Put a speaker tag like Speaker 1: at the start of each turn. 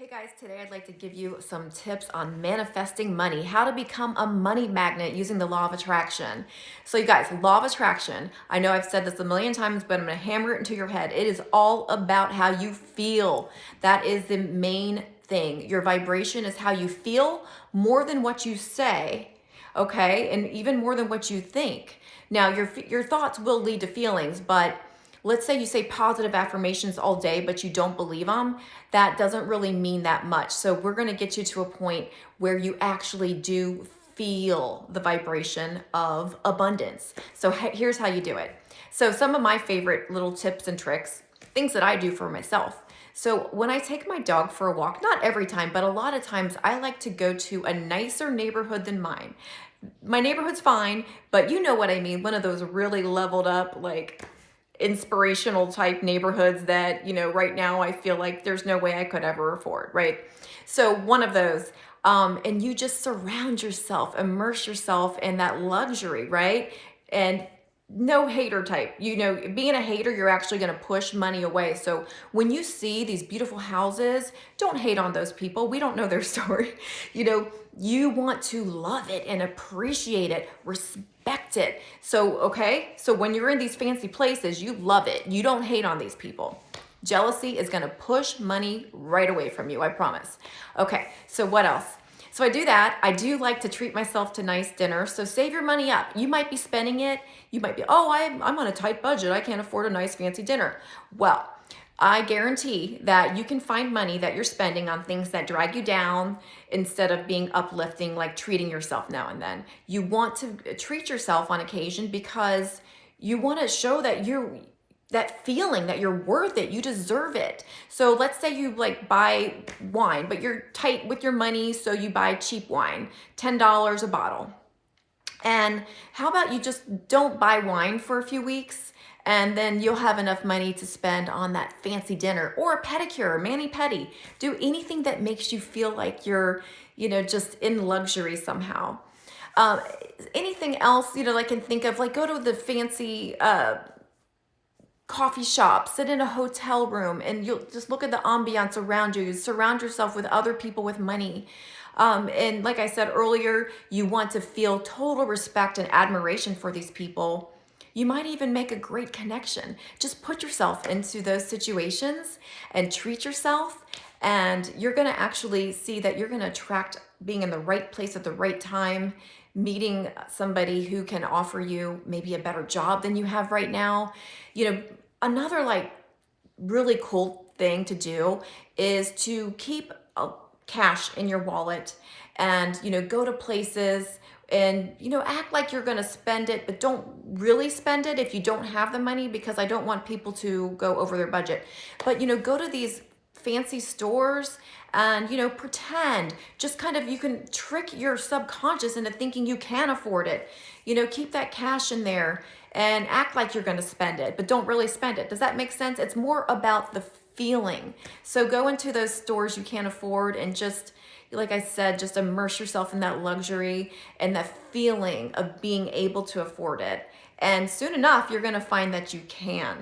Speaker 1: Hey guys, today I'd like to give you some tips on manifesting money, how to become a money magnet using the law of attraction. So you guys, law of attraction, I know I've said this a million times, but I'm gonna hammer it into your head. It is all about how you feel. That is the main thing. Your vibration is how you feel more than what you say, okay? And even more than what you think. Now, your thoughts will lead to feelings, but let's say you say positive affirmations all day, but you don't believe them, that doesn't really mean that much. So we're going to get you to a point where you actually do feel the vibration of abundance. So here's how you do it. So some of my favorite little tips and tricks, things that I do for myself. So when I take my dog for a walk, not every time, but a lot of times I like to go to a nicer neighborhood than mine. My neighborhood's fine, but you know what I mean. One of those really leveled up, like inspirational type neighborhoods that, right now I feel like there's no way I could ever afford, right? So one of those, and you just surround yourself, immerse yourself in that luxury, right? And no hater type. Being a hater, you're actually going to push money away. So when you see these beautiful houses, don't hate on those people. We don't know their story. You want to love it and appreciate it, respect it. So, okay. So when you're in these fancy places, you love it. You don't hate on these people. Jealousy is going to push money right away from you. I promise. Okay. So what else? So I do that. I do like to treat myself to nice dinner. So save your money up. You might be spending it. You might be, I'm on a tight budget. I can't afford a nice fancy dinner. Well, I guarantee that you can find money that you're spending on things that drag you down instead of being uplifting, like treating yourself now and then. You want to treat yourself on occasion because you want to show that that feeling that you're worth it, you deserve it. So let's say you buy wine, but you're tight with your money, so you buy cheap wine, $10 a bottle. And how about you just don't buy wine for a few weeks, and then you'll have enough money to spend on that fancy dinner or a pedicure, mani-pedi. Do anything that makes you feel like you're, just in luxury somehow. Anything else, I can think of, go to the fancy coffee shop, sit in a hotel room, and you'll just look at the ambiance around you. You surround yourself with other people with money. And like I said earlier, you want to feel total respect and admiration for these people. You might even make a great connection. Just put yourself into those situations and treat yourself, and you're going to actually see that you're going to attract being in the right place at the right time, meeting somebody who can offer you maybe a better job than you have right now. Another really cool thing to do is to keep cash in your wallet and, go to places and, act like you're going to spend it, but don't really spend it if you don't have the money, because I don't want people to go over their budget. But, go to these fancy stores and, pretend, just kind of, you can trick your subconscious into thinking you can afford it. Keep that cash in there and act like you're going to spend it, but don't really spend it. Does that make sense? It's more about the feeling. So go into those stores you can't afford and just, like I said, just immerse yourself in that luxury and that feeling of being able to afford it. And soon enough, you're going to find that you can.